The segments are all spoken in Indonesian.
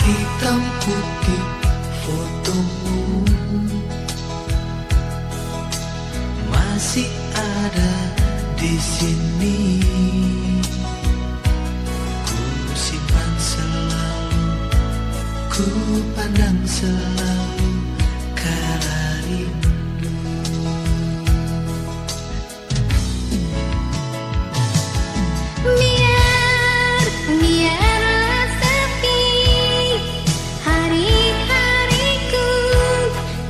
hitam putih fotomu masih ada di sini. Ku simpan selalu, ku pandang selalu karena rindu. Biarlah sepi hari-hariku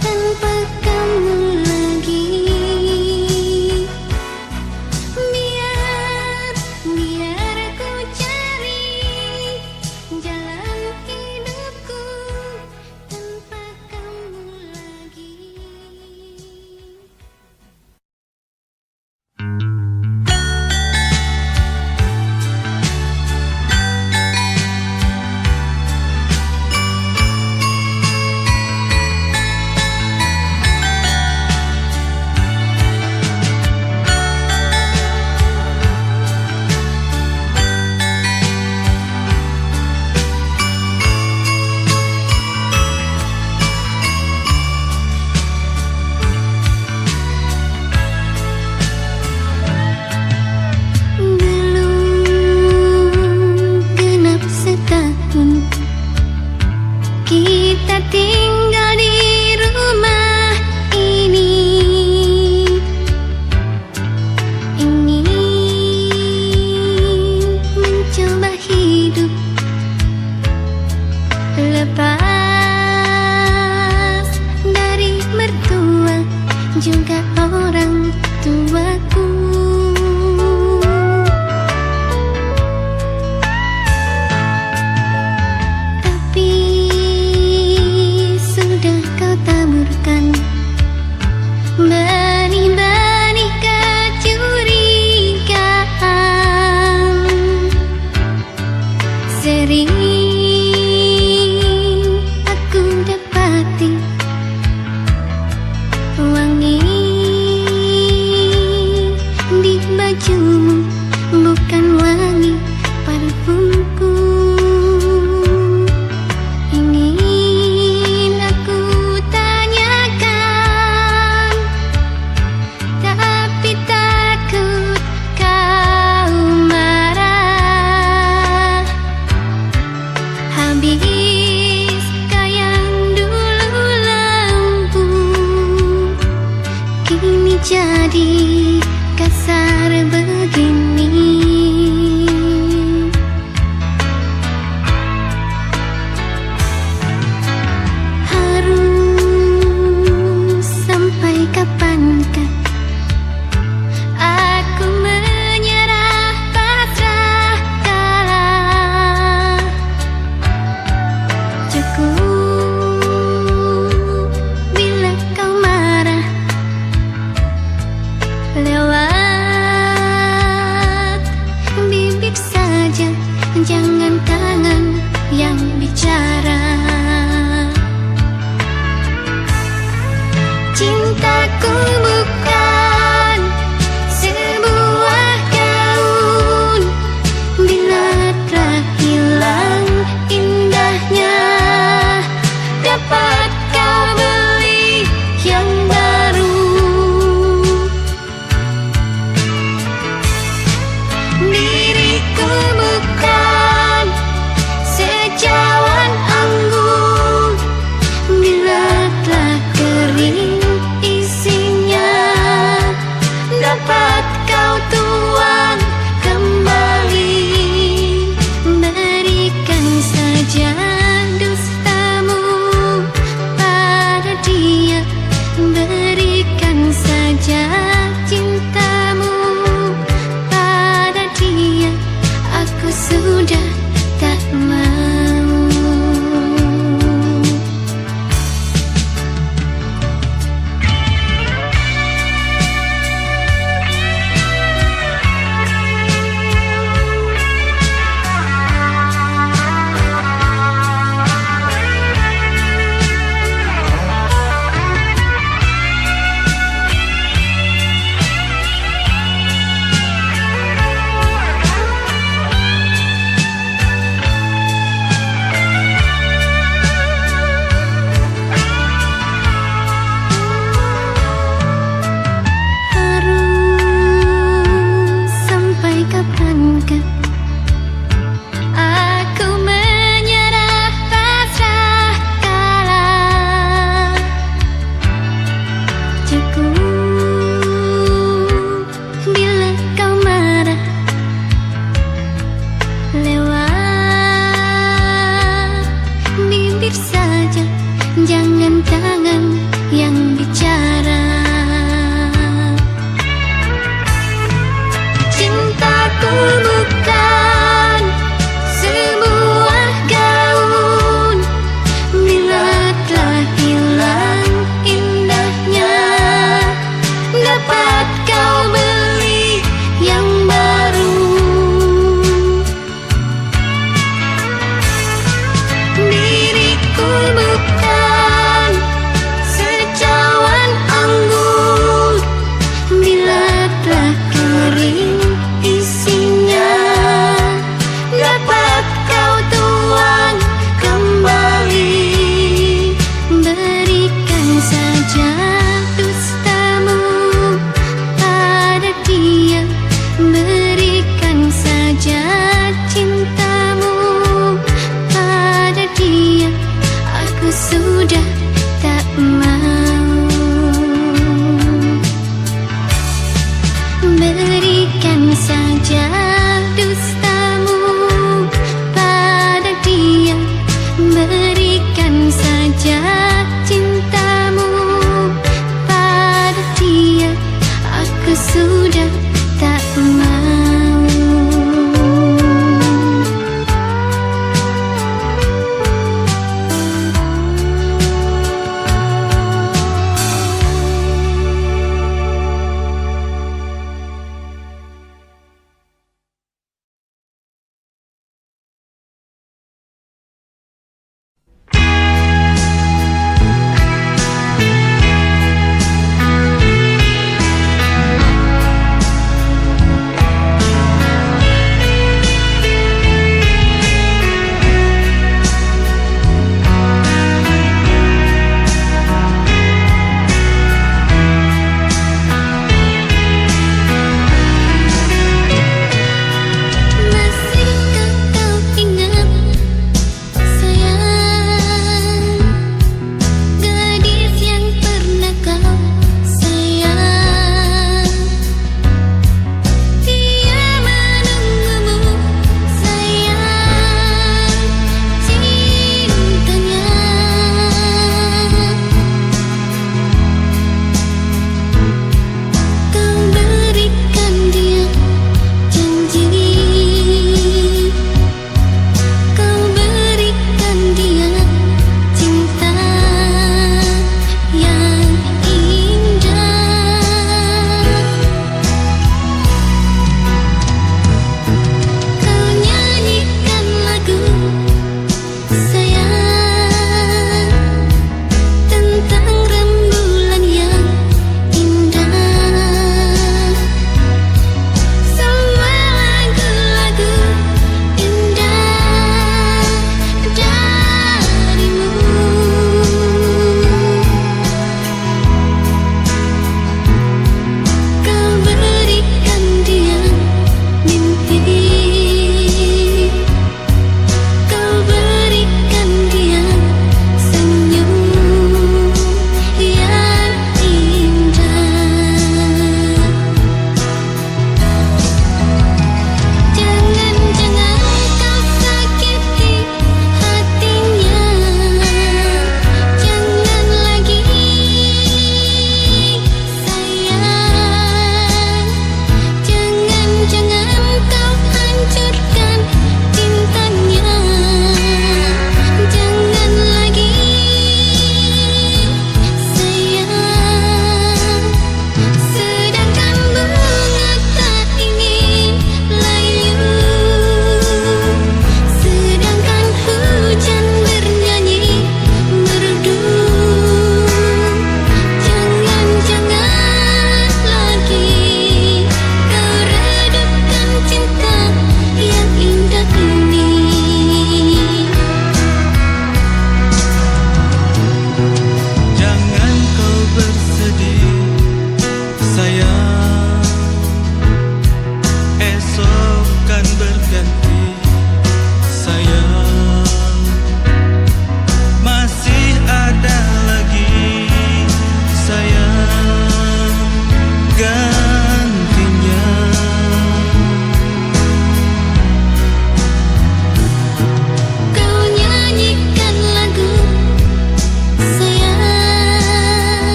tanpa kamu lagi. Biar ku cari jalan hidupku tanpa kamu lagi. sering aku dapati wangi di bajumu, bukan wangi parfumku. Ingin aku tanyakan, tapi takut kau marah. Habiskah yang dulu lembu kini jadi kasar begini? Harus sampai kapankah aku menyerah pasrah kalah? Cukup bila kau marah lewat bibir saja, jangan tangan yang bicara. Cintaku bukan sebuah gaun, bila telah hilang indahnya, dapat kau beli yang baru. Diriku bukan secawan anggur, bila telah kering isinya, dapat kau tuang kembali. Berikan saja dustamu pada dia, berikan saja cintamu pada dia. Aku sudah tak mau. Harus sampai kapankah aku menyerah pasrah kalah? Cukup bila kau marah lewat bibir saja, jangan tangan yang bicara. Cintaku bukan sebuah gaun, bila telah hilang indahnya, dapat kau beli yang baru. Diriku bukan secawan anggur, bila telah kering isinya, dapat kau tuang kembali. Berikan saja dustamu pada dia, berikan saja cintamu pada dia. Aku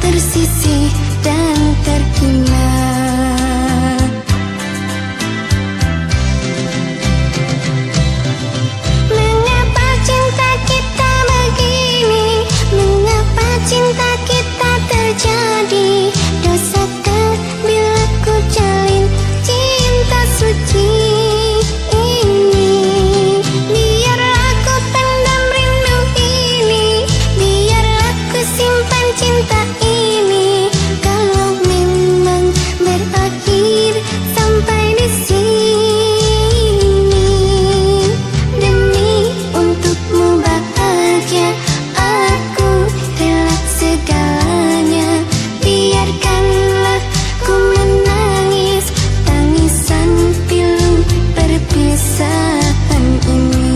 tersisih dan terhina. Mengapa cinta kita begini? Mengapa cinta kita terjadi? Dosakah bila ku jalin cinta suci ini? Biarlah ku pendam rindu ini, biarlah ku simpan cinta ini. Kalau memang berakhir sampai di sini, demi untukmu bahagia, aku rela segalanya. Biarkanlah ku menangis tangisan pilu perpisahan ini.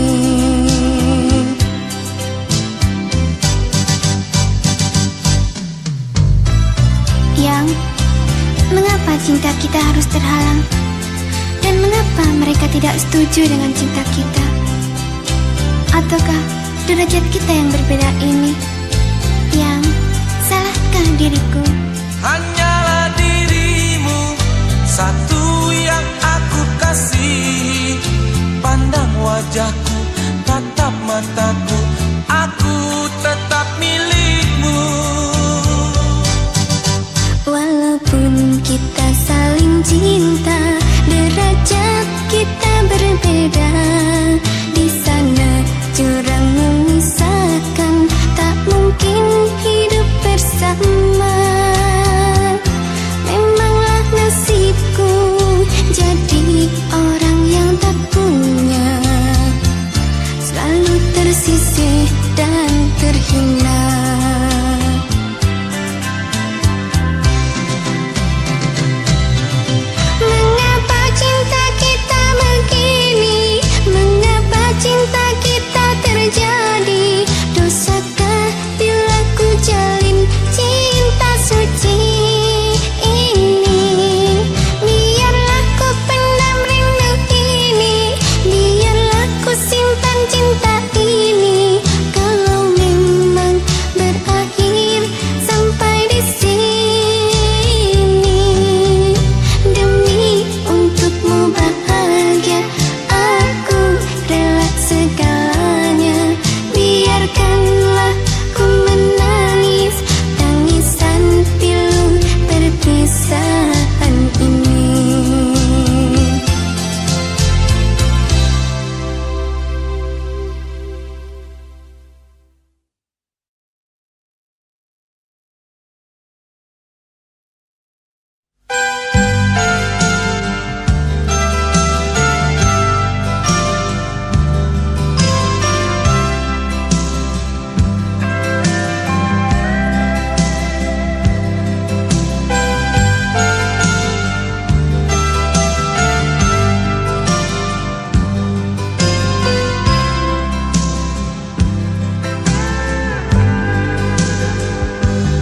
Yang, mengapa cinta kita harus terhalang? Dan mengapa mereka tidak setuju dengan cinta kita? Ataukah derajat kita yang berbeda ini? Yang, salahkah diriku? Hanyalah dirimu satu yang aku kasihi. Pandang wajahku, tatap mataku, aku tetap milikmu. Walaupun kita saling cinta, derajat kita berbeda. Di sana jurang memisahkan, tak mungkin hidup bersama. Memanglah nasibku jadi orang yang tak punya, selalu tersisih dan terhina. Mengapa cinta kita begini? Mengapa cinta kita terjadi? Dosakah bila ku jalin cinta suci ini? Biarlah ku pendam rindu ini, biarlah ku simpan cinta ini. Kalau memang berakhir sampai di sini, demi untukmu bahagia, aku rela segalanya. Biarkanlah ku menangis tangisan pilu perpisahan ini.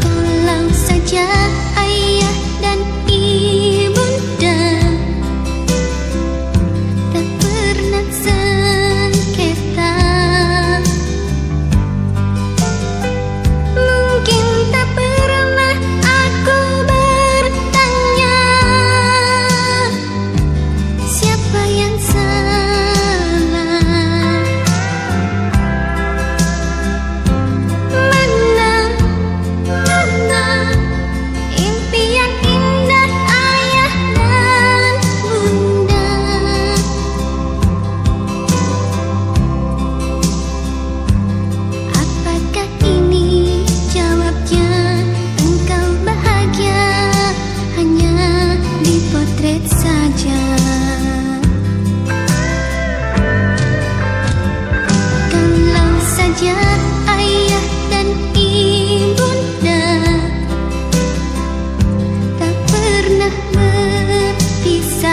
Kalau saja ayah dan ibunda tak pernah sengketa, mungkin tak pernah aku bertanya siapa yang salah. Mana impian indah ayah dan bunda? Apakah ini jawabnya? Engkau bahagia hanya dipotret saja. Kalau saja ayah dan ibunda tak pernah berpisah,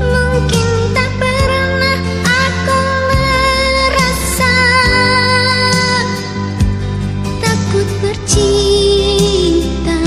mungkin tak pernah aku merasa takut bercinta.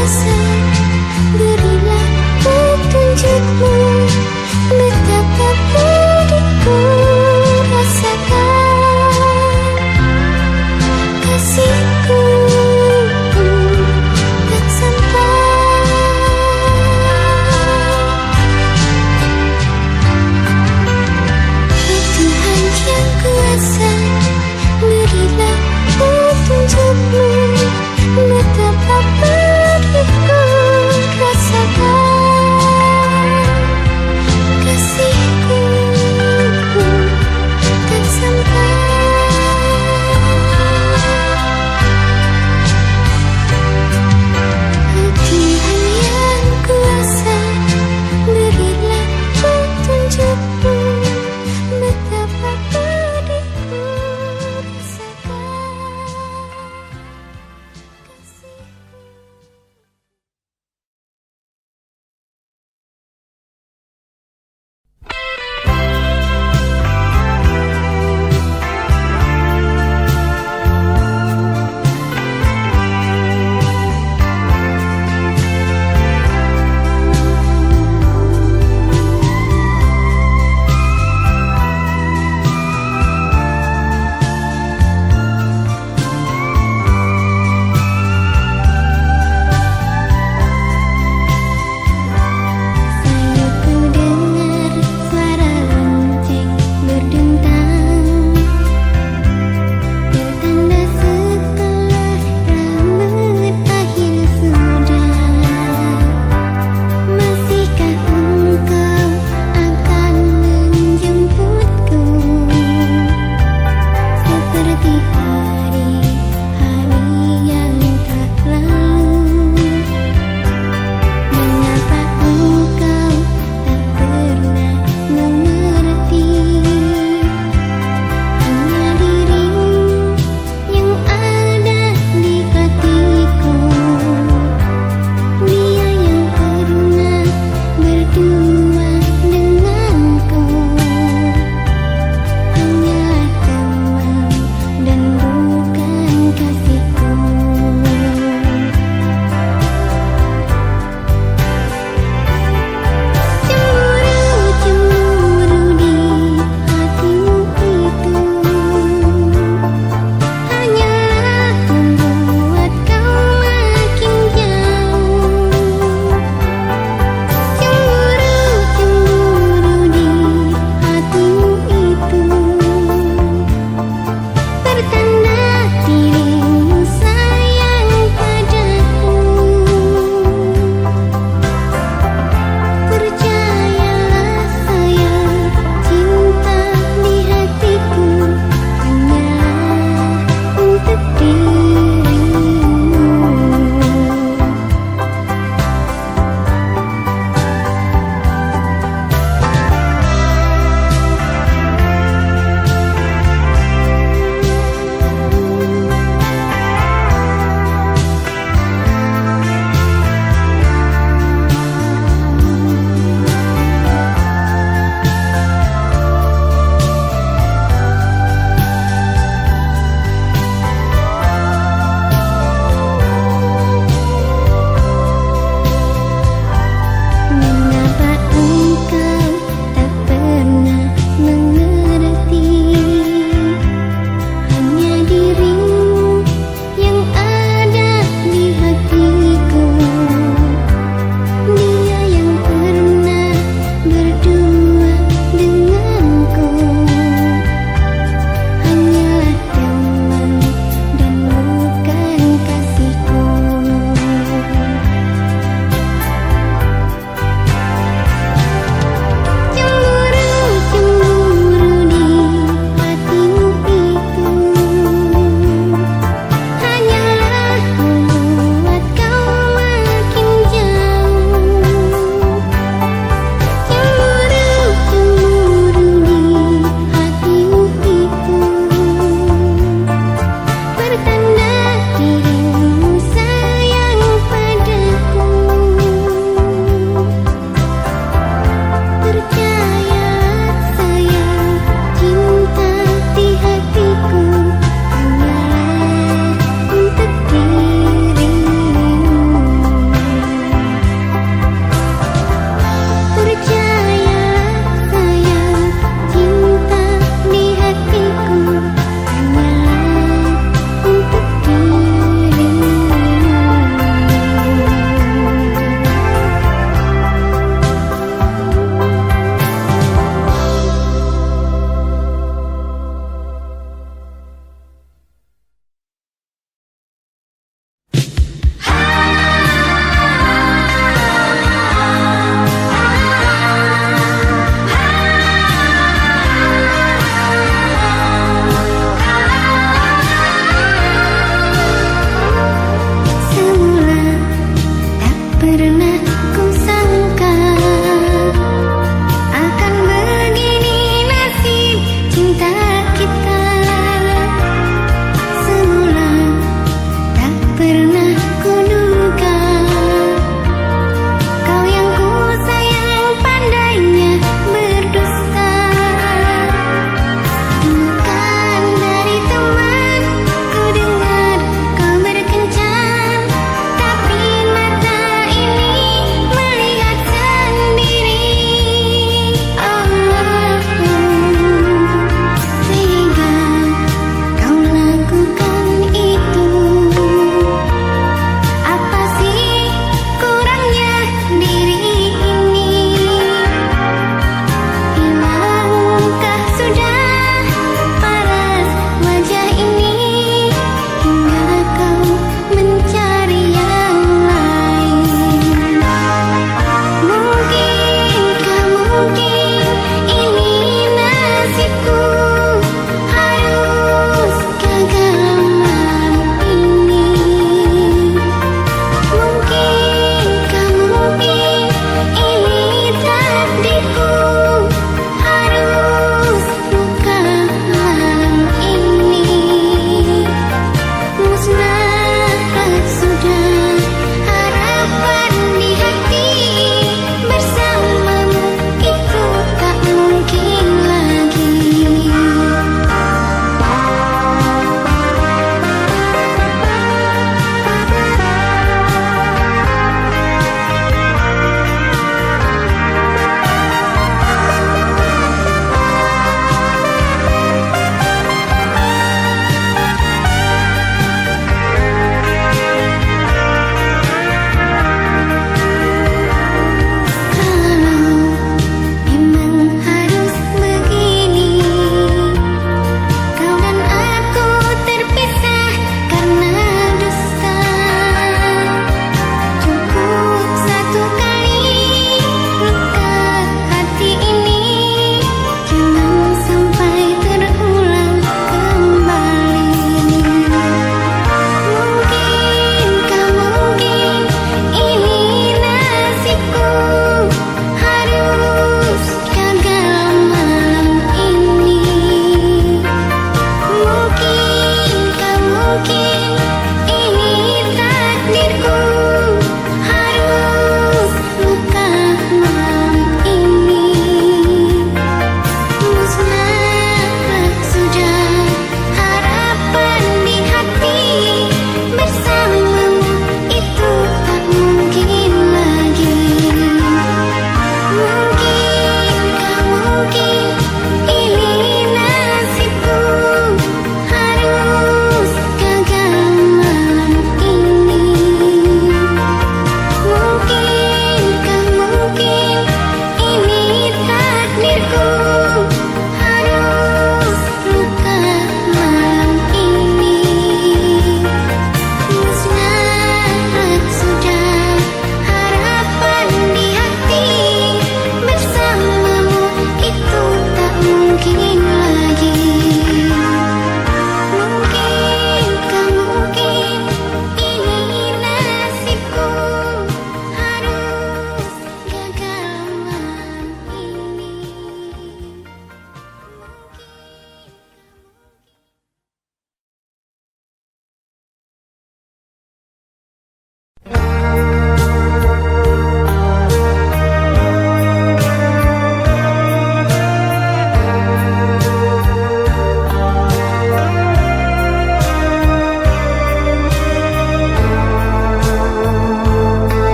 kuasa, berilah petunjukmu, betapa pedihku rasakan. Kasihku tak sampai. Oh Tuhan yang kuasa, berilah petunjukmu, betapa pedihku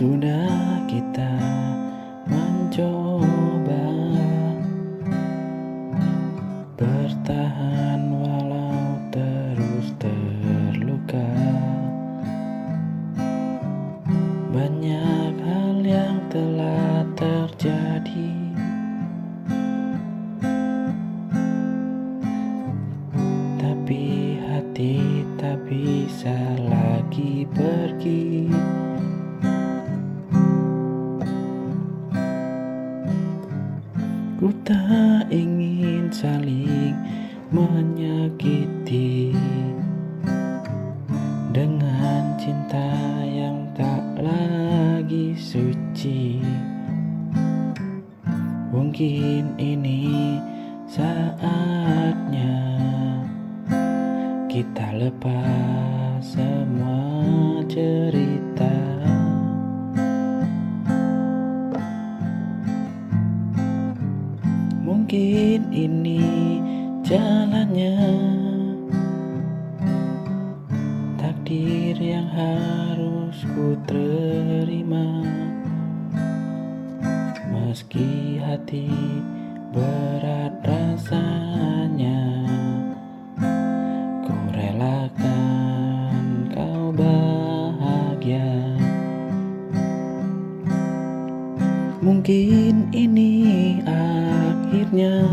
Sudah kita mencoba bertahan walau terus terluka. Banyak hal yang telah terjadi, tapi hati tak bisa lagi pergi. Ku tak ingin saling menyakiti dengan cinta yang tak lagi suci. Mungkin ini saatnya kita lepas semua cerita. Mungkin ini jalannya, takdir yang harus ku terima. Meski hati berat rasanya, ku relakan kau bahagia. Mungkin ini akhirnya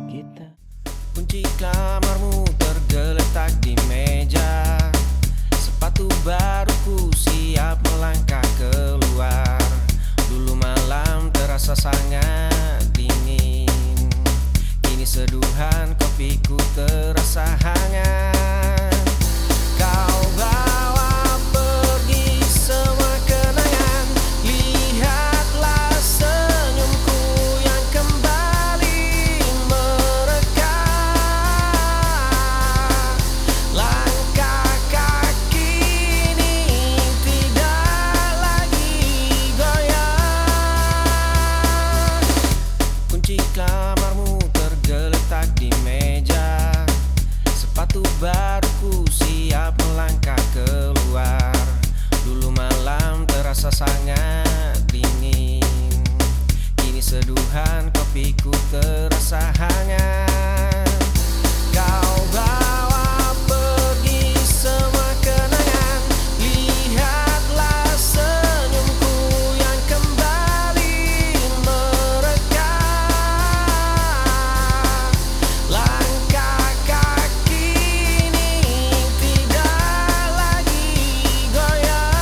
kita. Kunci kamarmu tergeletak di meja, sepatu baruku siap melangkah keluar. Dulu malam terasa sangat dingin, kini seduhan kopiku terasa hangat. Kau bawa pergi semua kenangan, lihatlah senyumku yang kembali merekah. Langkah kaki ini tidak lagi goyah. Kunci kamarmu tergeletak di meja, sepatu baruku siap melangkah keluar. Dulu malam terasa sangat dingin, kini seduhan kopiku terasa hangat. Kau bawa pergi semua kenangan, lihatlah senyumku yang kembali merekah. Langkah kaki ini tidak lagi goyah.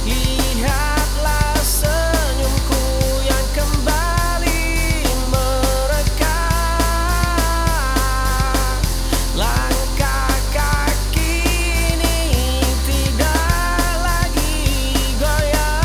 Lihatlah senyumku yang kembali merekah. Langkah kaki ini tidak lagi goyah.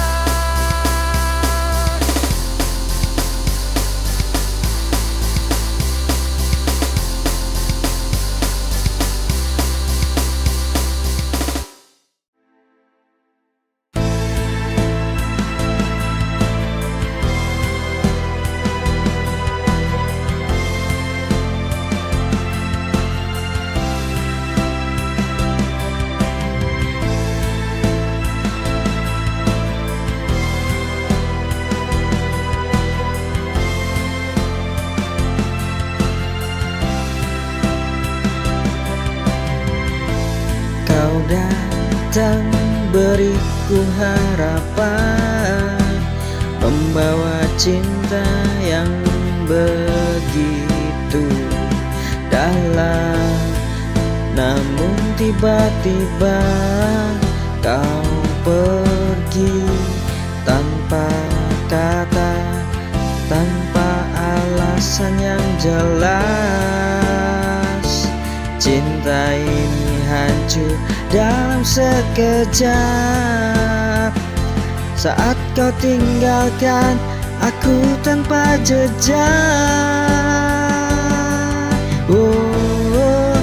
Kau datang beriku harapan, membawa cinta yang begitu dalam. Namun tiba-tiba kau pergi tanpa kata, tanpa alasan yang jelas. Cinta ini hancur dalam sekejap, saat kau tinggalkan aku tanpa jejak. Oh,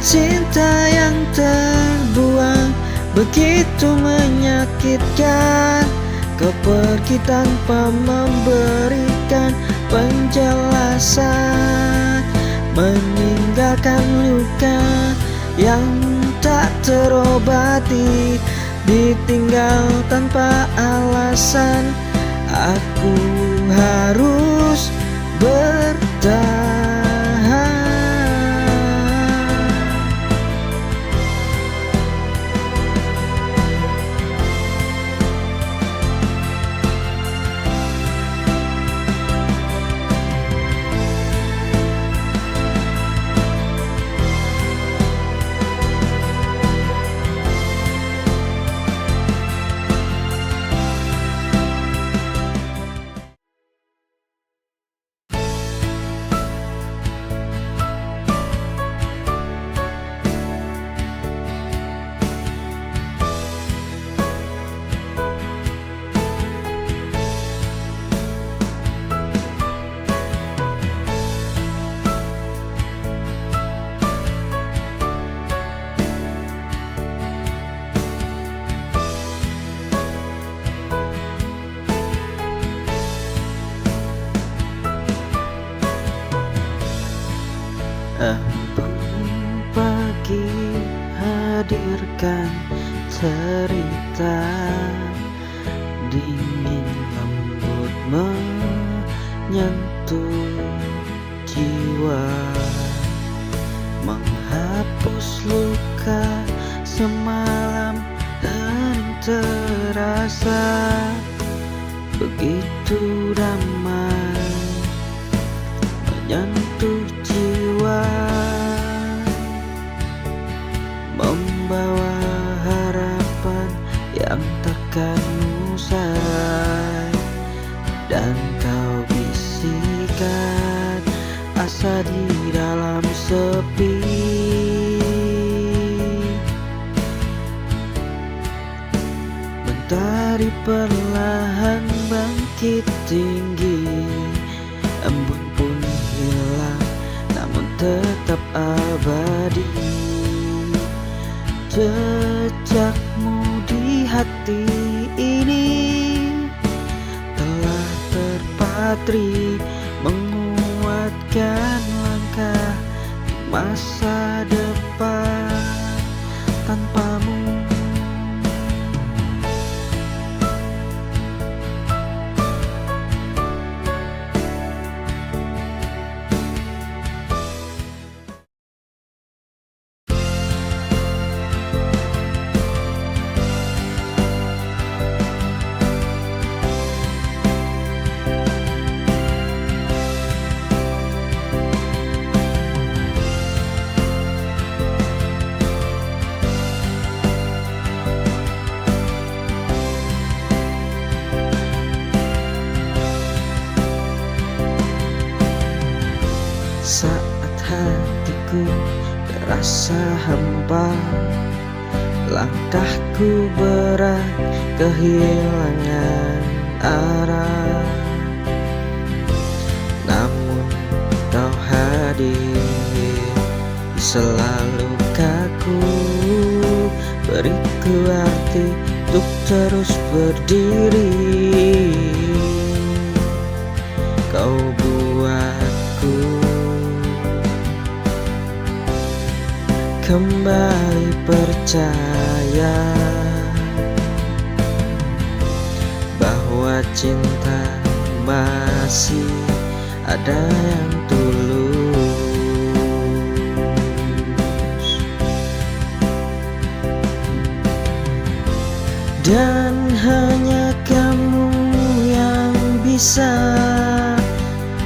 cinta yang terbuang begitu menyakitkan. Kau pergi tanpa memberikan penjelasan, meninggalkan luka yang tak terobati, ditinggal tanpa alasan. Aku harus bertahan. Embun pagi hadirkan cerita, dingin lembut menyentuh jiwa, menghapus luka semalam hening terasa begitu damai, menyentuh jiwa, membawa harapan yang takkan usai. Dan kau bisikan asa di dalam sepi, mentari perlahan bangkit tinggi, embun pun hilang namun tetap abadi. Jejakmu di hati ini telah terpatri, menguatkan langkah di masa depan tanpamu. Saat hatiku terasa hampa, langkahku berat kehilangan arah, namun kau hadir di selalu kaku, beriku arti untuk terus berdiri. Kau buatku kembali percaya bahwa cinta masih ada yang tulus, dan hanya kamu yang bisa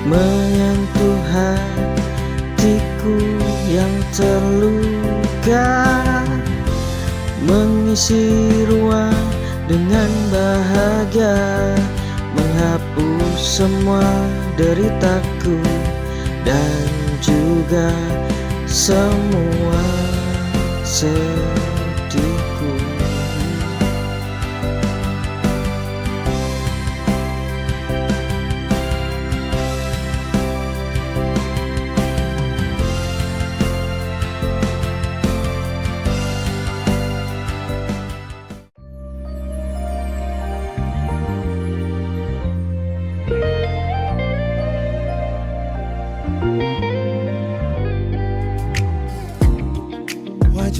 menyentuh hatiku yang terluka, mengisi ruang dengan bahagia, menghapus semua deritaku dan juga semua sedihku.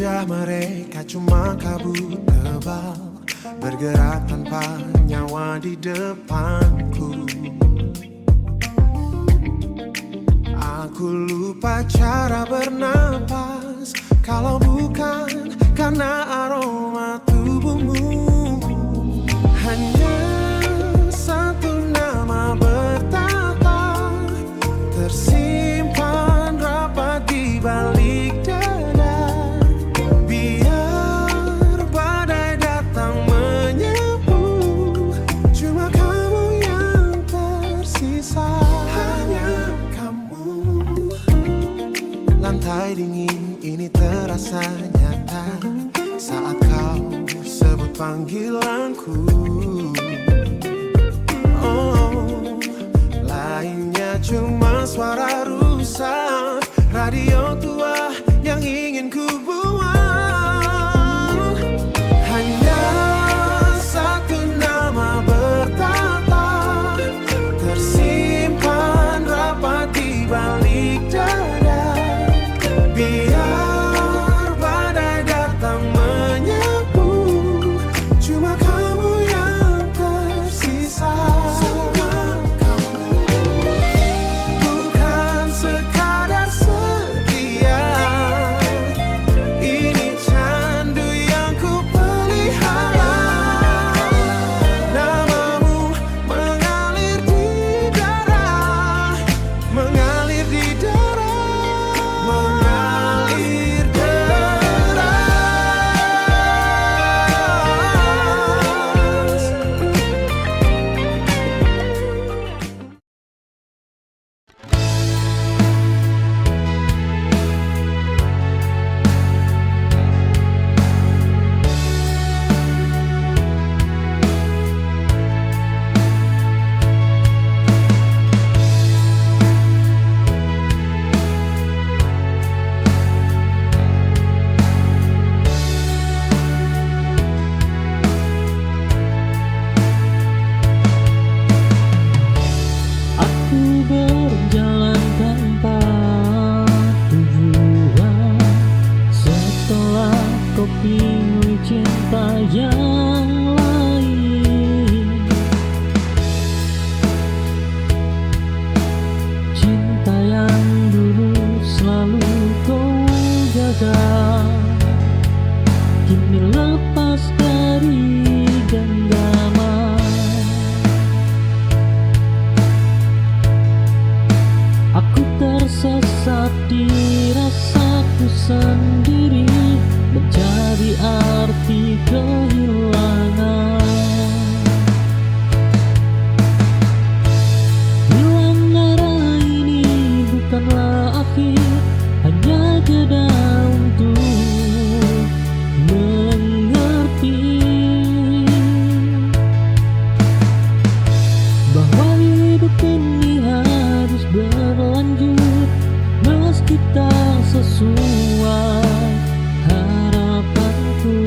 Wajah mereka cuma kabut tebal, bergerak tanpa nyawa di depanku. Aku lupa cara bernapas, kalau bukan karena aroma tubuhmu. Hanya satu nama bertata, tersimpan rapat di balik dada. Biar badai datang menyapu, cuma kamu yang tersisa. Hanya kamu. Lantai dingin ini terasa nyata saat kau sebut panggilanku. Oh, lainnya cuma suara rusak radio tua yang ingin ku buang. Hanya satu nama bertata, tersimpan rapat di balik dada. Biar badai datang menyapu, cuma kamu yang tersisa. Bukan sekadar setia, ini candu yang ku pelihara. Namamu mengalir di darah, mengalir di darah, mengalir deras. Aku berjalan tanpa tujuan, setelah kau pilih cinta yang lain. Cinta yang dulu selalu kau jaga, kini lepas dari genggaman. Aku tersesat di rasaku sendiri, mencari arti kehilangan. Hilang arah ini bukanlah akhir, hanya jeda untuk mengerti bahwa hidup ini harus berlanjut meski tak sesuai harapanku.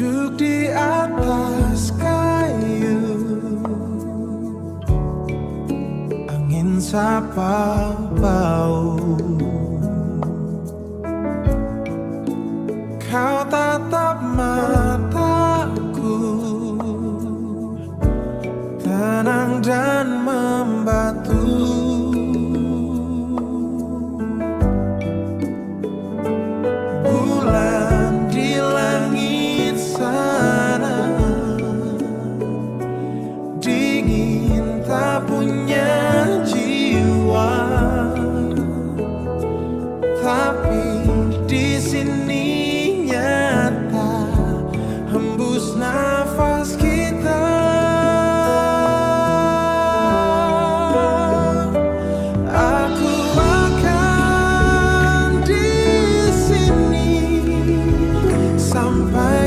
Duduk di atas kayu, angin sapa bau. Kau tatap mataku, tenang dan membatu. Bulan di langit sana, dingin tak punya jiwa. Tapi di sini nyata hembus nafas.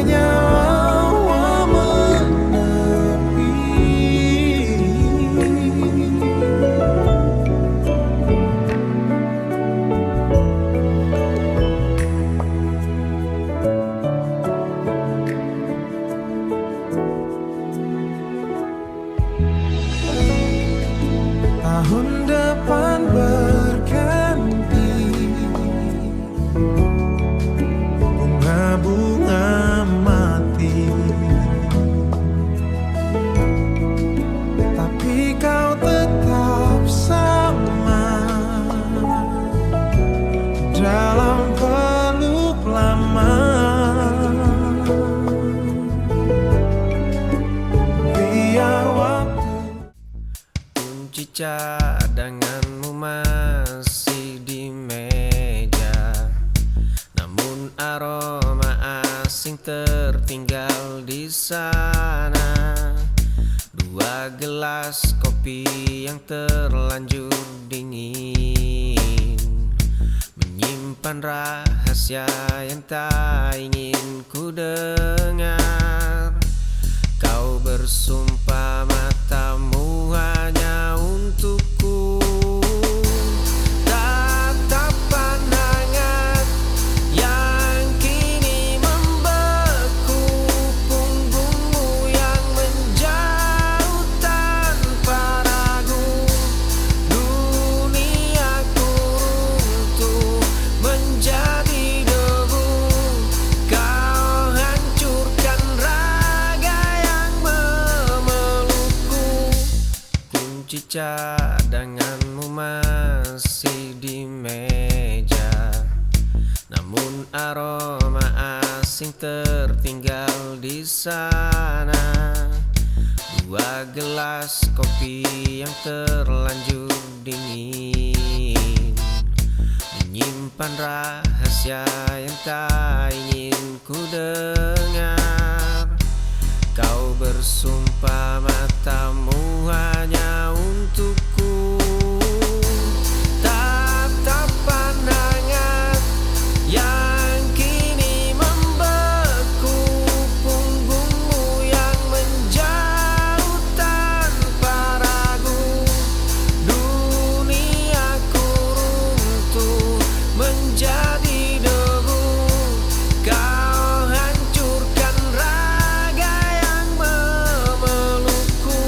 nyawa menepi. Tahun depan berganti, bunga-bunga mati, tapi kau tetap sama dalam peluk lama. Biar waktu Kunci cadanganmu masih di meja, namun aroma asing tertinggal di sana. 2 gelas kopi yang terlanjur dingin, menyimpan rahasia yang tak ingin ku dengar. Kau bersumpah matamu hanya untukku, tatapan hangat yang kini membeku, punggungmu yang menjauh tanpa ragu. Duniaku runtuh menjadi debu, kau hancurkan raga yang memelukku. Kunci cadanganmu masih di meja, namun aroma asing tertinggal di sana. 2 gelas kopi yang terlanjur dingin, menyimpan rahasia yang tak ingin ku dengar. Kau bersumpah matamu hanya untukku, tatapan hangat yang kini membeku, punggungmu yang menjauh tanpa ragu. Duniaku runtuh menjadi debu, kau hancurkan raga yang memelukku.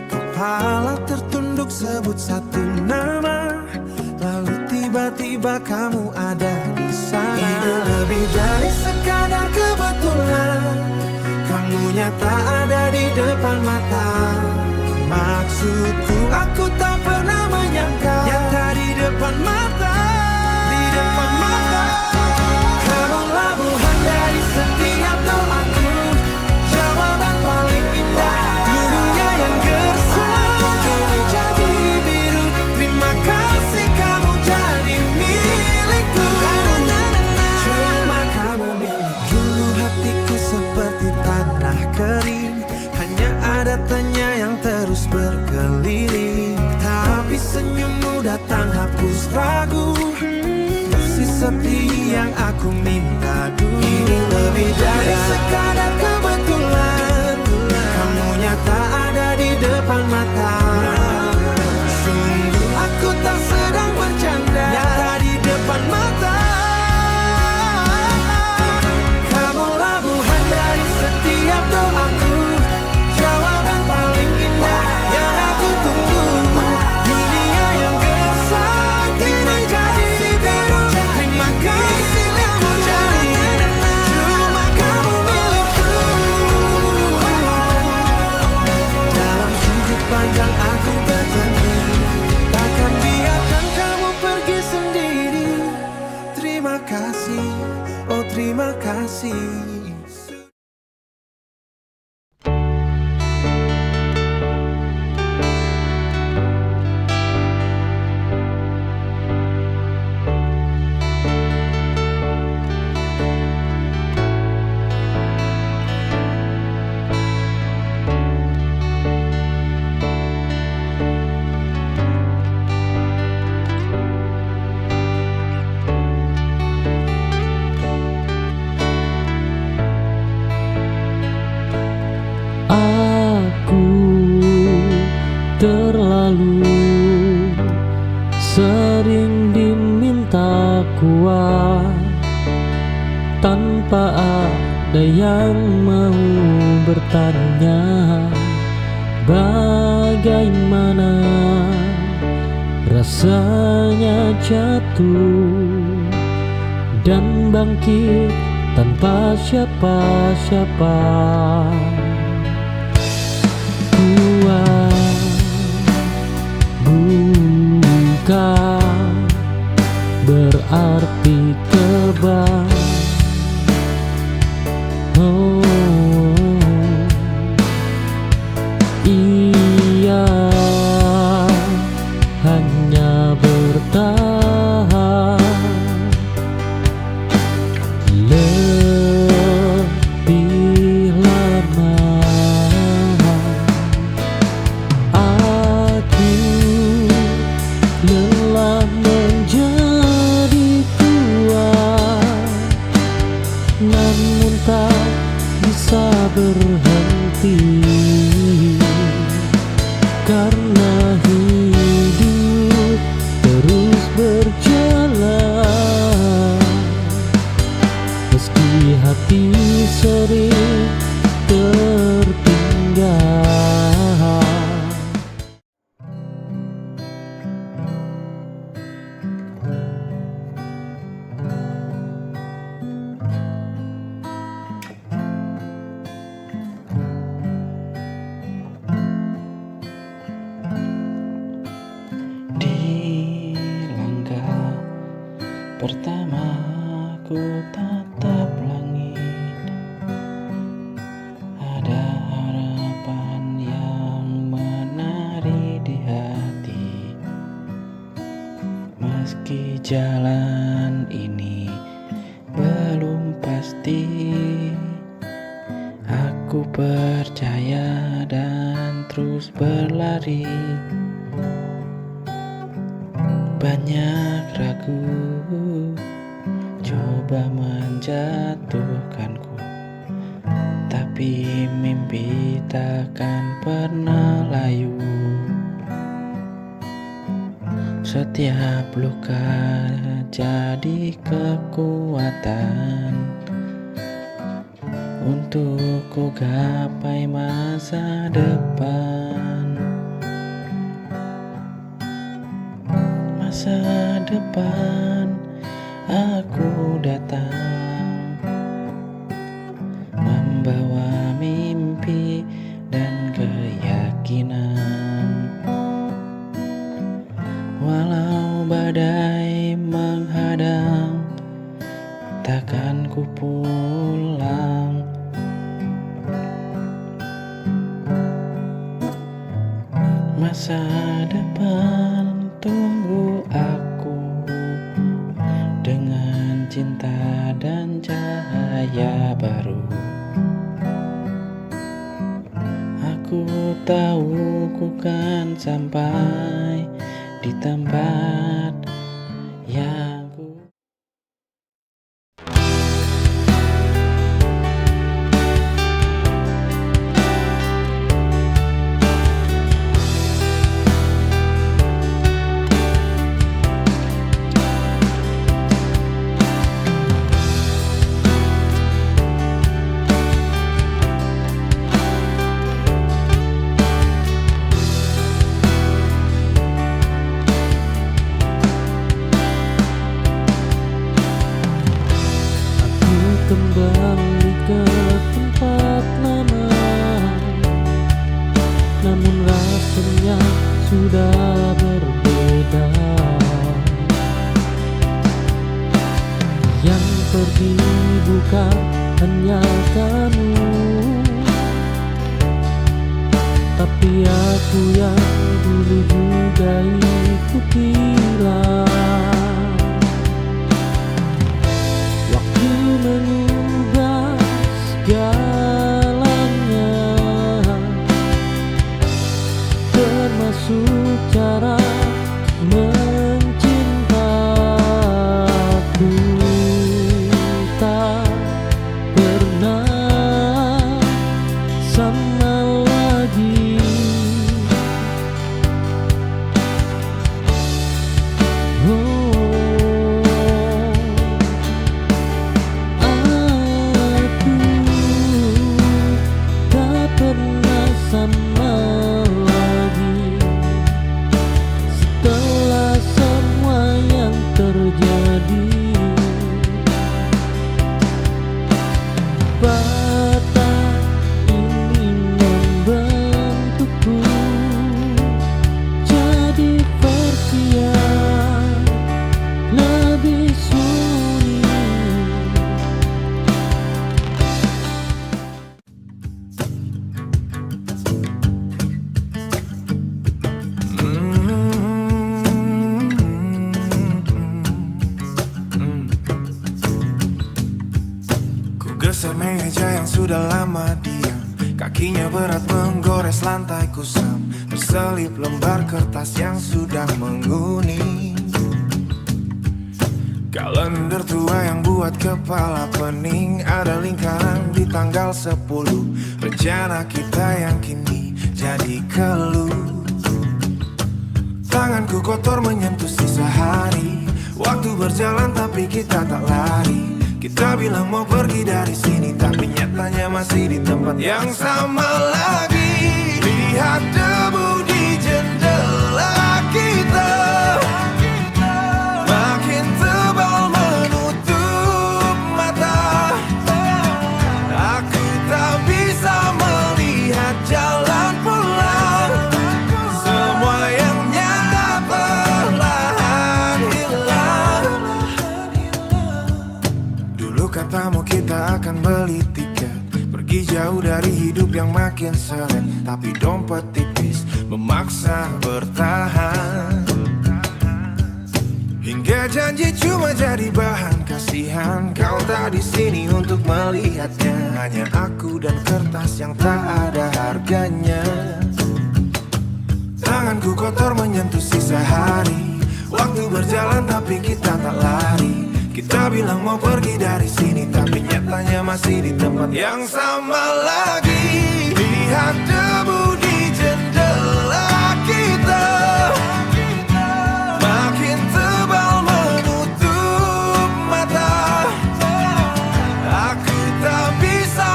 Kepala tertunduk sebut satu nama, lalu tiba-tiba kamu ada di sana. Ini lebih dari sekadar kebetulan, kamu nyata ada di depan mata. Maksudku aku tak pernah menyangka, nyata di depan mata, di depan mata. Kamu labuhan dari setiap doaku, jawaban paling indah di dunia yang gersang. Kini jadi biru, terima kasih kamu jadi milikku. Cuma kamu milikku. Dulu hatiku seperti tanah kering, hanya ada tanya yang terus berkeliling. Tapi senyummu datang hapus ragu, kasih seperti yang aku minta dulu. Ini lebih dari sekadar kebetulan, kamu nyata ada di depan mata. Sungguh aku tak sedang bercanda, nyata di depan mata. Kamu labuhan dari setiap doaku, jawaban paling indah yang aku tunggu. Dunia yang gersang kini jadi biru, terima kasih kamu jadi. Cuma kamu milikku. Dalam sujud panjang aku berjanji, takkan biarkan kamu pergi sendiri. Terima kasih, oh terima kasih. Aku terlalu sering diminta kuat tanpa ada yang mau bertanya bagaimana rasanya jatuh dan bangkit tanpa siapa-siapa. Bukan berarti kebal. Oh, ia hanya bertahan lebih lama. Lelah menjadi kuat, namun tak bisa berhenti, karena hidup terus berjalan. Meski hati sering tertinggal. Di langkah pertama ku tatap langit, ada harapan yang menari di hati. Meski jalan ini belum pasti, aku percaya dan terus berlari. Banyak ragu coba menjatuhkanku, tapi mimpi takkan pernah layu. Setiap luka jadi kekuatan, untuk ku gapai masa depan. Masa depan aku datang membawa mimpi dan keyakinan. Walau badai menghadang, takkan ku pulang. Masa depan tunggu aku dengan cinta dan cahaya baru. Aku tahu ku kan sampai di tempat yang ku kembali ke tempat lama, namun rasanya sudah berbeda. Yang pergi bukan hanya kamu, tapi aku yang dulu juga ikut hilang. Mengubah segalanya, termasuk cara mencintaku. Tak pernah sama lagi. Sama lagi setelah semua yang terjadi. Patah ini membentukku jadi versi yang lebih sunyi. Geser meja yang sudah lama diam, kakinya berat menggores lantai kusam, terselip lembar kertas yang sudah menguning. Kalender tua yang buat kepala pening, ada lingkaran di tanggal 10, rencana kita yang kini jadi keluh. Tanganku kotor menyentuh sisa hari, waktu berjalan tapi kita tak lari. Kita bilang mau pergi dari sini, tapi nyatanya masih di tempat yang sama lagi. Lihat debu di jendela kita, makin tebal menutup mata. Aku tak bisa melihat jalan pulang, semua yang nyata perlahan hilang. Dulu katamu kita akan beli tiket, pergi jauh dari hidup yang makin seret, tapi dompet tipis memaksa bertahan. Hingga janji cuma jadi bahan kasihan, kau tak di sini untuk melihatnya. Hanya aku dan kertas yang tak ada harganya. Tanganku kotor menyentuh sisa hari, waktu berjalan tapi kita tak lari. Kita bilang mau pergi dari sini, tapi nyatanya masih di tempat yang sama lagi. Lihat debu di jendela kita, makin tebal menutup mata. Aku tak bisa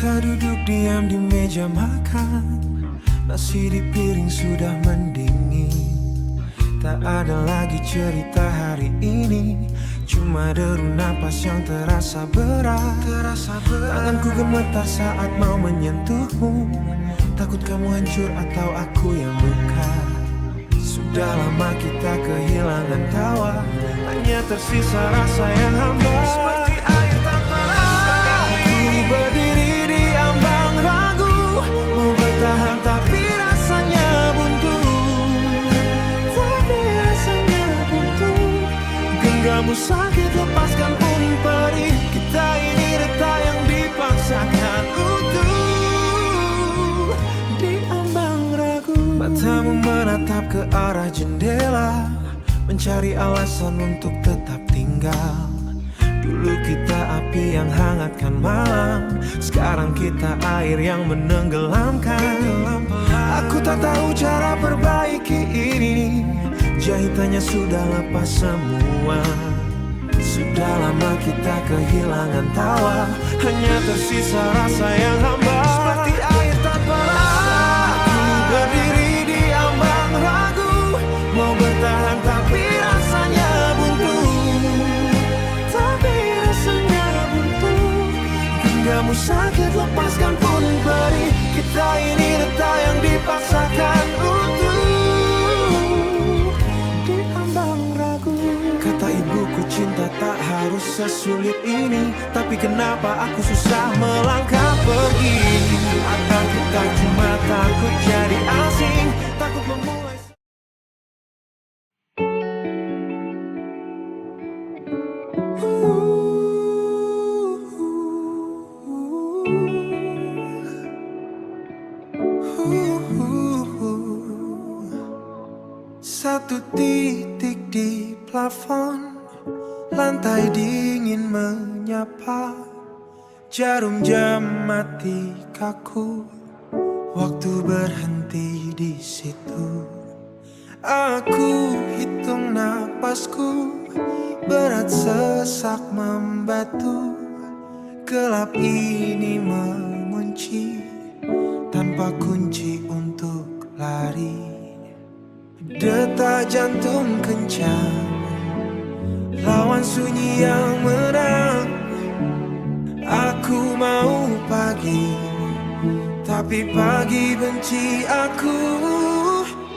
Kita duduk diam di meja makan, nasi di piring sudah mendingin. Tak ada lagi cerita hari ini, cuma deru napas yang terasa berat. Tanganku gemetar saat mau menyentuhmu, takut kamu hancur atau aku yang luka. Sudah lama kita kehilangan tawa, hanya tersisa rasa yang hampa. Seperti air tanpa rasa. Aku berdiri di ambang ragu, mau bertahan tapi rasanya buntu. Tapi rasanya buntu. Genggammu sakit, lepaskan pun perih. Kita ini retak yang dipaksakan utuh di ambang ragu. Matamu menatap ke arah jendela, mencari alasan untuk tetap tinggal. Dulu kita api yang hangatkan malam, sekarang kita air yang menenggelamkan. Aku tak tahu cara perbaiki ini, jahitannya sudah lepas semua. Sudah lama kita kehilangan tawa, hanya tersisa rasa yang hampa. Seperti air tanpa rasa. Aku berdiri di ambang ragu, mau bertahan tapi rasanya buntu. Tapi rasanya buntu. Genggammu sakit, lepaskan pun perih. Kita ini retak yang dipaksakan utuh di ambang ragu. Kata ibuku cinta tak harus sesulit ini, tapi kenapa aku susah melangkah pergi? Atau kita cuma takut jadi asing, takut memulai. Satu titik di plafon, lantai dingin menyapa. Jarum jam mati kaku, waktu berhenti di situ. Aku hitung napasku, berat sesak membatu. Gelap ini mengunci, tanpa kunci untuk lari. Detak jantung kencang, lawan sunyi yang menang. Aku mau pagi, tapi pagi benci aku.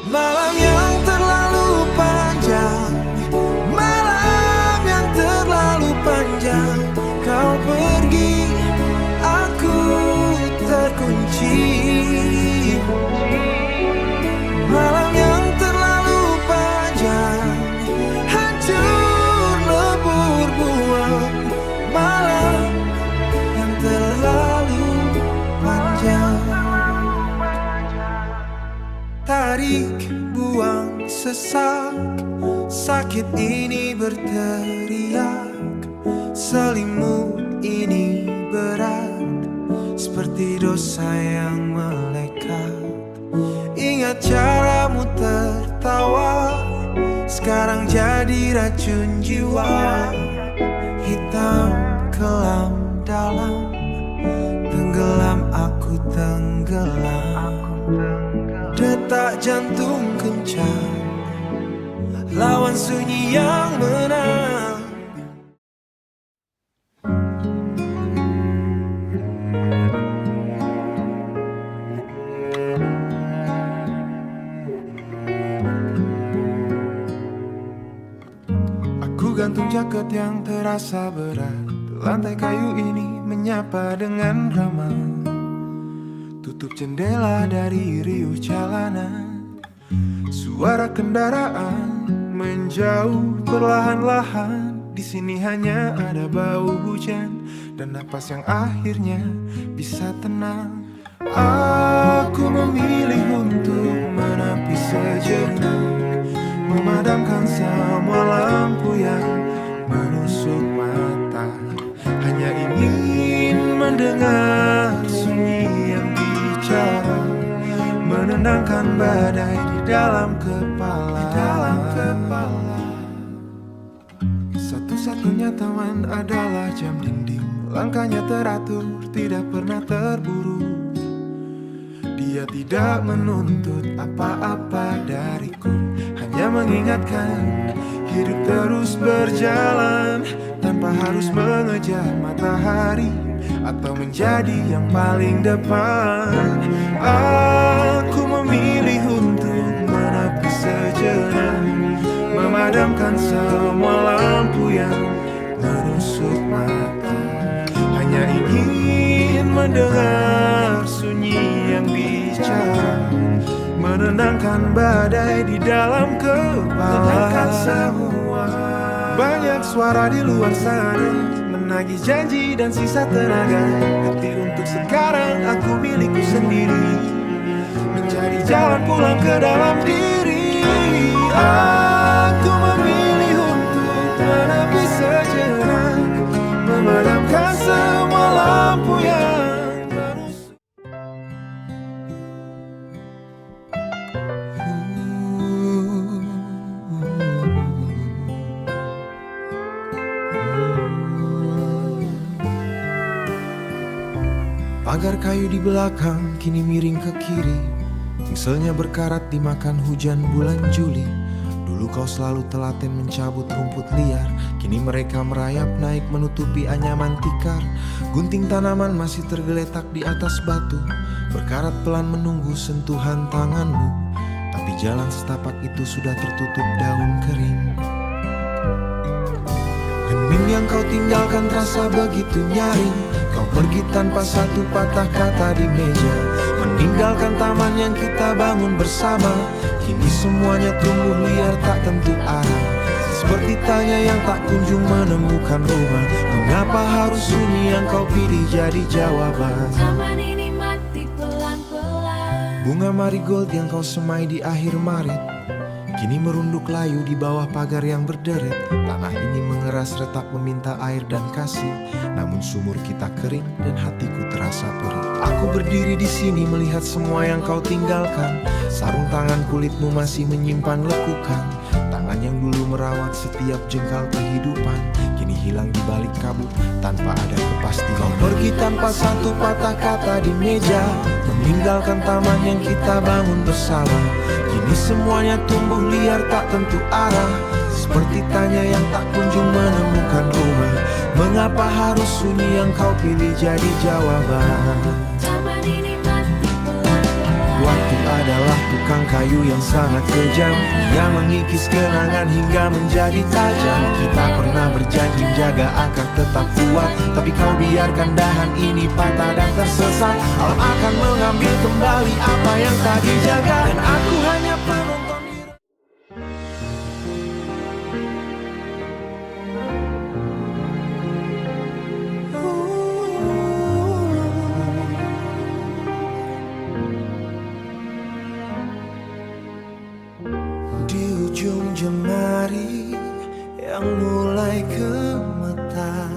Malam yang terlalu panjang, malam yang terlalu panjang. Kau pergi, aku terkunci. Malam yang terlalu panjang, hancur lebur buang. Malam yang terlalu panjang. Tarik, buang, sesak, sakit ini berteriak. Selimut ini berat, seperti dosa yang melekat. Ingat caramu tertawa, sekarang jadi racun jiwa. Hitam kelam dalam, tenggelam aku tenggelam. Detak jantung kencang, lawan sunyi yang menang. Aku gantung jaket yang terasa berat, lantai kayu ini menyapa dengan ramah. Tutup jendela dari riuh jalanan, suara kendaraan menjauh perlahan-lahan. Di sini hanya ada bau hujan dan napas yang akhirnya bisa tenang. Aku memilih untuk menepi sejenak, memadamkan semua lampu yang menusuk mata. Hanya ingin mendengar sunyi yang bicara, menenangkan badai di dalam kepala. Satu-satunya taman adalah jam dinding, Langkahnya teratur, tidak pernah terburu. Dia tidak menuntut apa-apa dariku, hanya mengingatkan hidup terus berjalan tanpa harus mengejar matahari atau menjadi yang paling depan. Aku memilih untuk menepi sejenak, memadamkan semua lampu yang menusuk mata. Hanya ingin mendengar sunyi yang bicara, menenangkan badai di dalam kepala. Semua banyak suara di luar sana menagih janji dan sisa tenaga. Tapi untuk sekarang aku milikku sendiri, mencari jalan pulang ke dalam diri. Aku memilih untuk menepi sejenak, memadamkan semua lampu yang menusuk. Pagar kayu di belakang kini miring ke kiri, pingselnya berkarat dimakan hujan bulan Juli. Dulu kau selalu telaten mencabut rumput liar, kini mereka merayap naik menutupi anyaman tikar. Gunting tanaman masih tergeletak di atas batu, berkarat pelan menunggu sentuhan tanganmu. Tapi jalan setapak itu sudah tertutup daun kering. Hening yang kau tinggalkan terasa begitu nyaring. Kau pergi tanpa satu patah kata di meja, meninggalkan taman yang kita bangun bersama. Kini semuanya tumbuh liar tak tentu arah, seperti tanya yang tak kunjung menemukan rumah. Mengapa harus sunyi yang kau pilih jadi jawaban? Taman ini mati pelan-pelan. Bunga marigold yang kau semai di akhir Maret kini merunduk layu di bawah pagar yang berderet. Tanah ini mengeras retak meminta air dan kasih, namun sumur kita kering dan hatiku terasa perih. Aku berdiri di sini melihat semua yang kau tinggalkan. Sarung tangan kulitmu masih menyimpan lekukan. Tangan yang dulu merawat setiap jengkal kehidupan kini hilang di balik kabut tanpa ada kepastian. Kau pergi tanpa satu patah kata di meja, meninggalkan taman yang kita bangun bersama. Kini semuanya tumbuh liar tak tentu arah, seperti tanya yang tak kunjung menemukan rumah. Mengapa harus sunyi yang kau pilih jadi jawaban? Taman ini mati pelan-pelan. Waktu adalah tukang kayu yang sangat kejam, yang mengikis kenangan hingga menjadi tajam. Kita pernah berjanji jaga akar tetap kuat, tapi kau biarkan dahan ini patah dan tersesat. Alam akan mengambil kembali apa yang tak dijaga, dan aku hanya penonton di... Di ujung jemari yang mulai gemetar,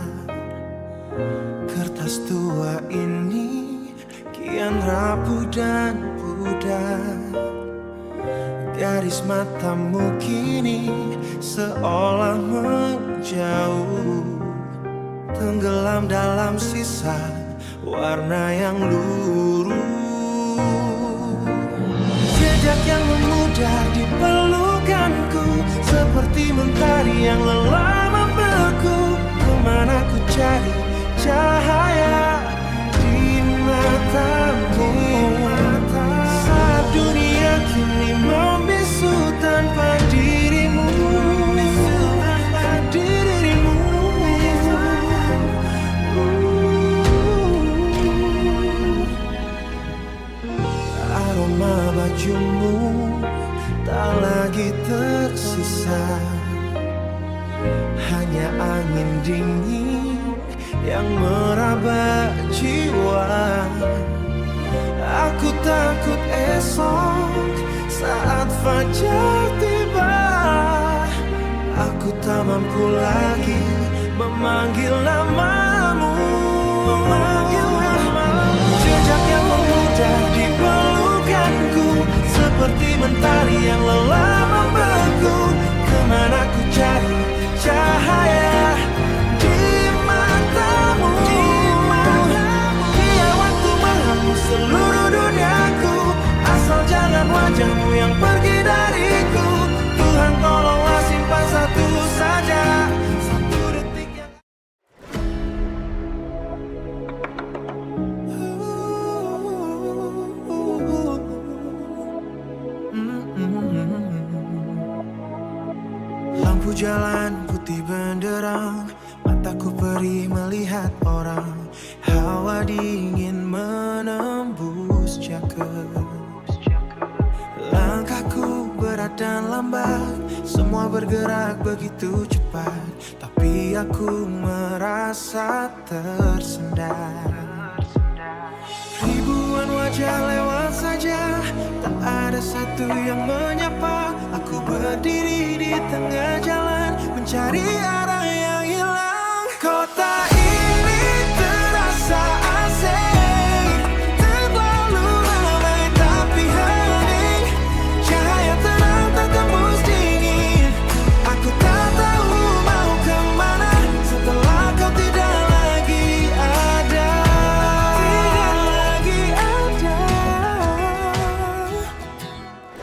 kertas tua ini kian rapuh dan pudar. Garis matamu kini seolah menjauh, tenggelam dalam sisa warna yang luruh. Jejak yang memudar di pelukanku, seperti mentari yang lelah membeku. Kemana ku cari cahaya di matamu, saat dunia kini membisu tanpa dirimu, tanpa dirimu. Aroma bajumu tak lagi tersisa, hanya angin dingin yang meraba jiwa. Aku takut esok saat fajar tiba, aku tak mampu lagi memanggil namamu, memanggil namamu. Jejak yang memudar di pelukanku, seperti mentari yang lelah membeku. Kemana ku cari cahaya di matamu. jalan putih benderang, mataku perih melihat orang, hawa dingin menembus jaket. Langkahku berat dan lambat, semua bergerak begitu cepat, tapi aku merasa tersendat. Ribuan wajah lewat saja, tak ada satu yang menyapa. Aku berdiri di tengah jalan, mencari arah yang hilang. Kota ini terasa asing, terlalu ramai tapi hening. Cahaya terang tak tembus dingin. Aku tak tahu mau kemana setelah kau tidak lagi ada.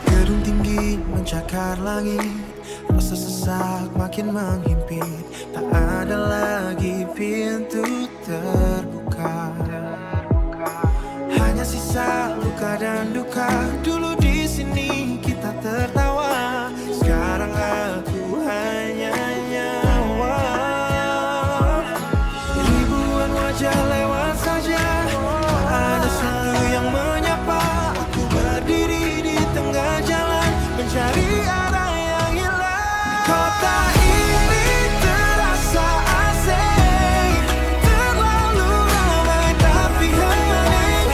Gedung tinggi mencakar langit, rasa sesak makin menghimpit. Tak ada lagi pintu terbuka, hanya sisa luka dan duka. Dulu di sini kita tertawa, sekarang aku hanya nyawa. Ribuan wajah lewat saja, tak ada satu yang menyapa. Aku berdiri di tengah jalan, mencari arah yang hilang. Kota ini terasa asing, terlalu ramai tapi hening.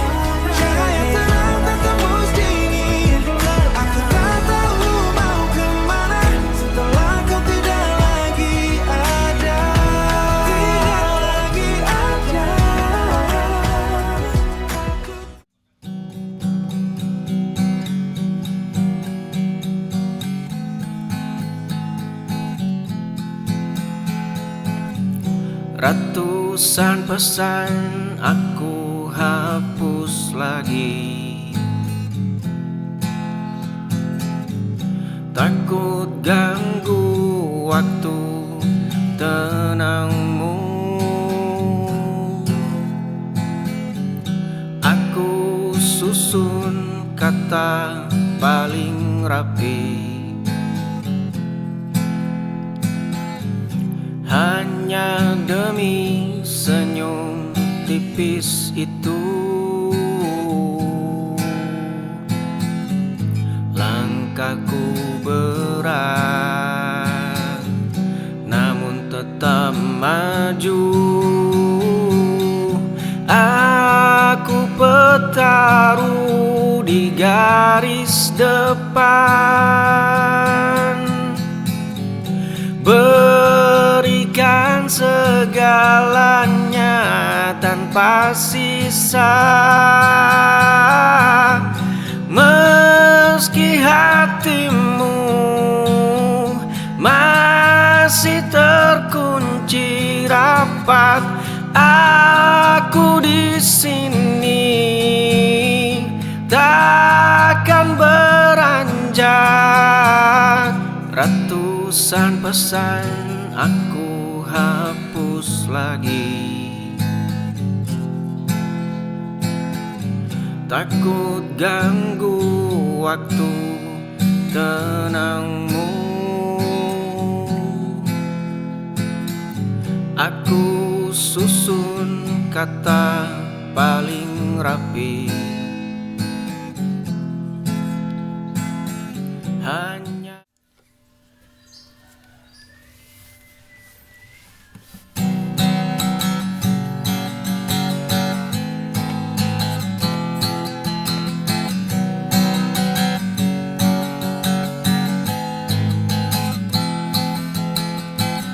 Cahaya terang tak tembus dingin. Aku tak tahu mau kemana setelah kau tidak lagi ada. Tidak lagi ada. Ratusan pesan aku hapus lagi, takut ganggu waktu tenangmu. Aku susun kata paling rapi, hanya demi senyum tipis itu. Langkahku berat, namun tetap maju. Aku bertaruh di garis depan, berikan segalanya tanpa sisa. Meski hatimu masih terkunci rapat, aku di sini takkan beranjak. Ratusan pesan aku hapus lagi, takut ganggu waktu tenangmu. Aku susun kata paling rapi, hanya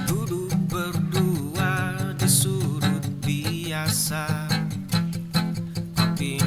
duduk berdua di sudut biasa, tapi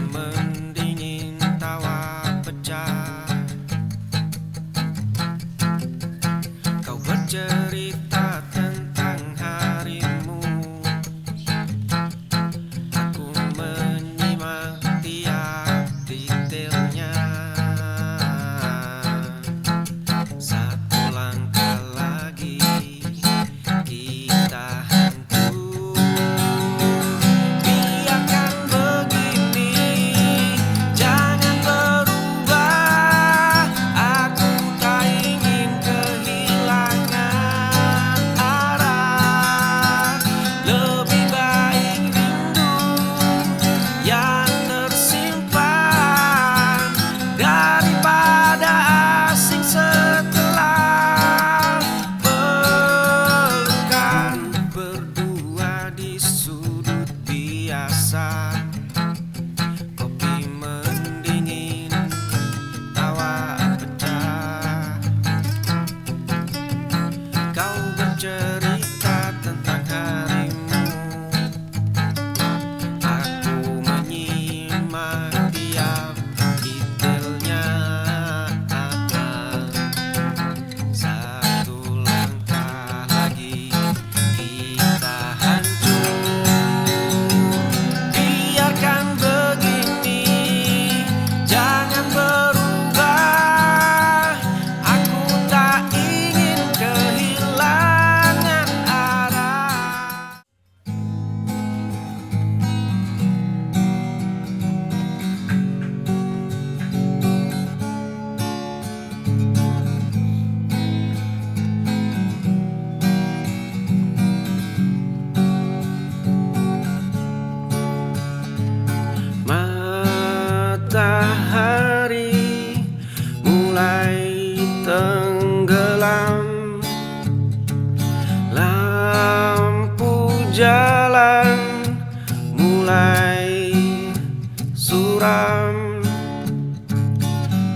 suram.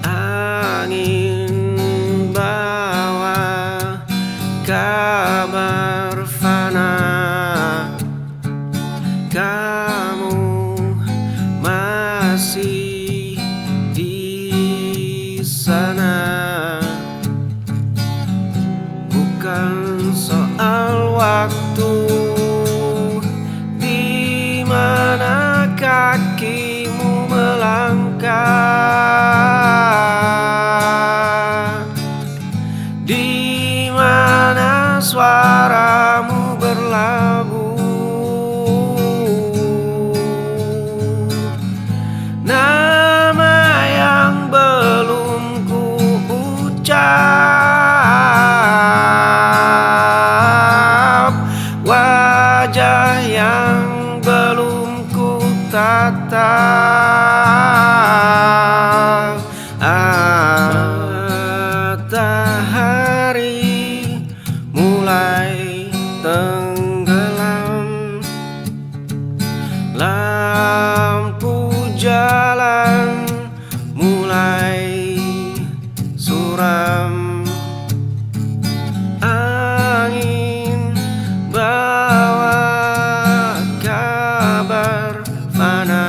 Angin bawa kabar fana, kamu masih di sana. Bukan soal waktu, di mana kakimu melangkah, di mana suaramu berlabuh. Nama yang belum ku ucap, wajah yang belum ku tatap. Matahari mulai tenggelam, lampu jalan mulai suram. Angin bawa kabar fana.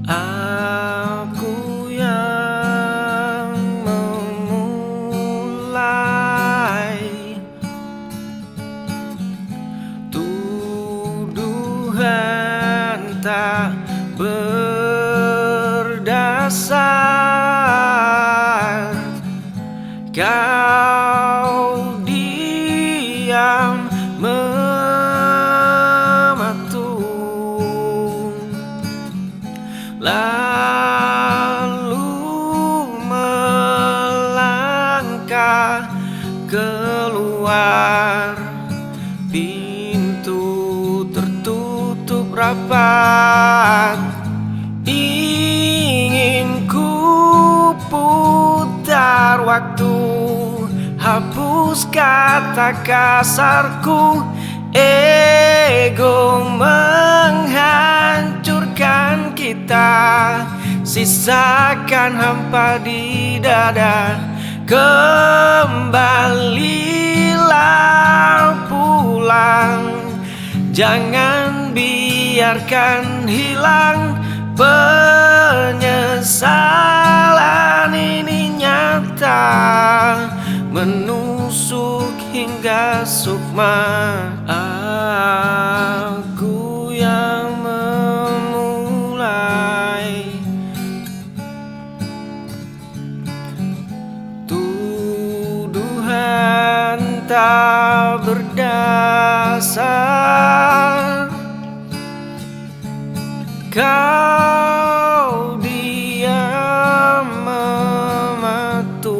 Aku yang memulai, tuduhan tak berdasar. Kau diam mematung, lalu melangkah keluar. Pintu tertutup rapat, ingin ku putar waktu, hapus kata kasarku. Ego menghancurkan kita, sisakan hampa di dada. Kembalilah pulang, jangan biarkan hilang. Penyesalan ini nyata, menusuk hingga sukma. Aku yang memulai, tuduhan tak berdasar. Kau diam mematung.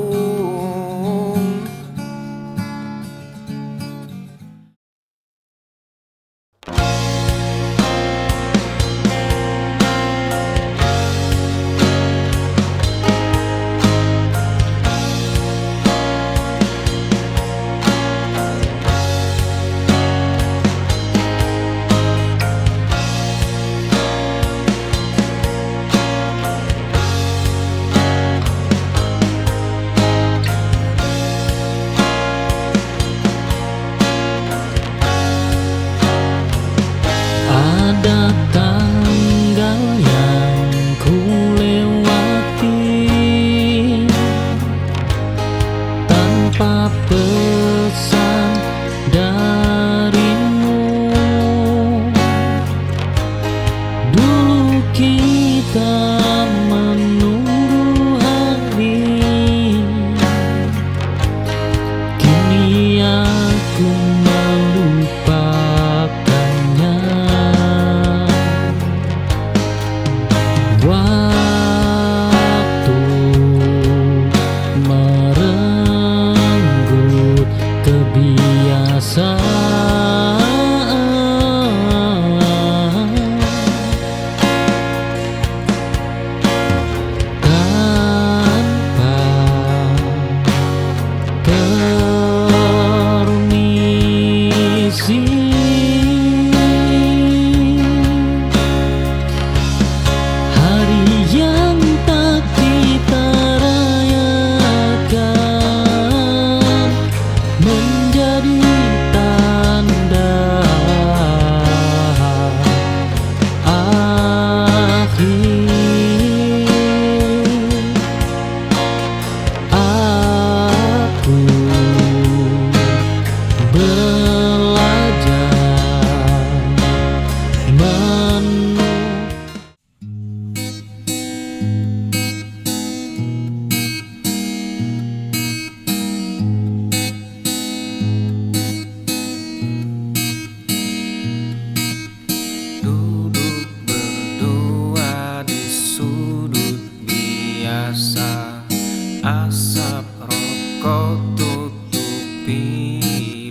Asap rokok tutupi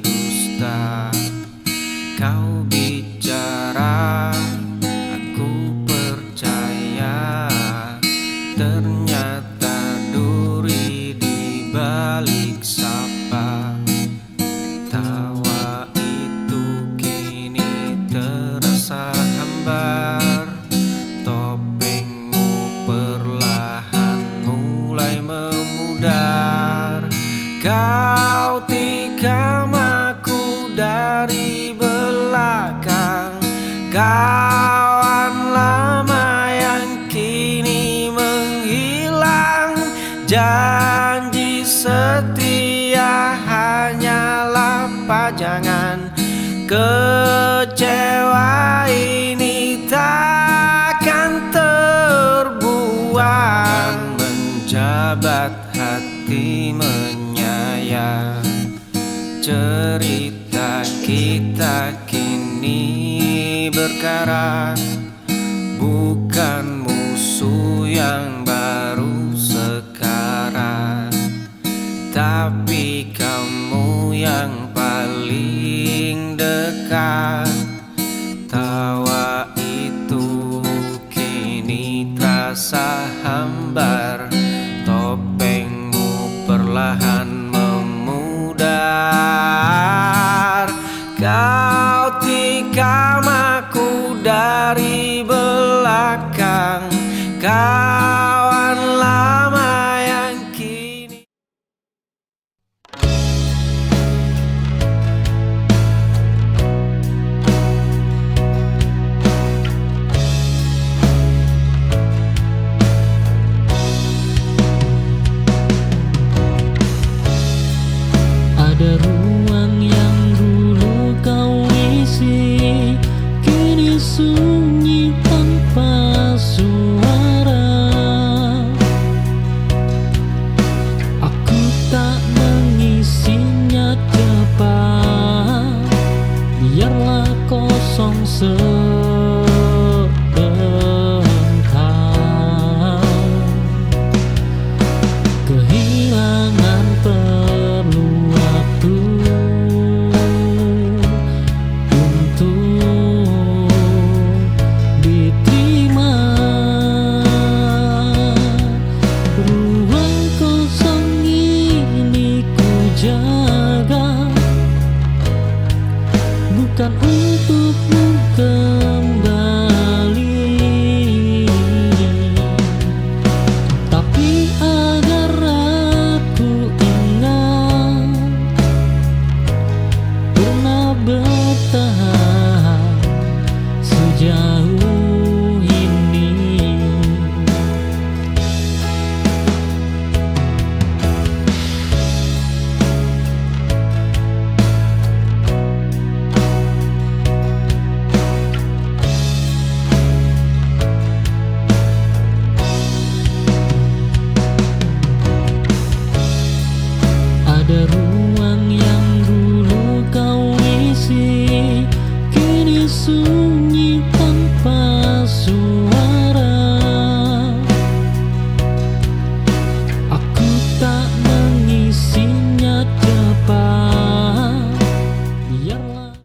dusta. Kau bicara, aku percaya. Ternyata duri di balik sapa. Tawa itu kini terasa hambar. Topengmu perlahan mulai memudar. Kau tikam aku dari belakang. Kawan lama yang kini menghilang. Janji setia hanyalah pajangan. Kecewa ini takkan terbuang. Menjabat hati menyayang. Cerita kita kini berkarat. Bukan musuh yang baru sekarang, tapi kamu yang paling dekat. Tawa itu kini terasa hambar. Topengmu perlahan memudar. Kau tikam aku dari belakang. Kawan lama yang kini. Ada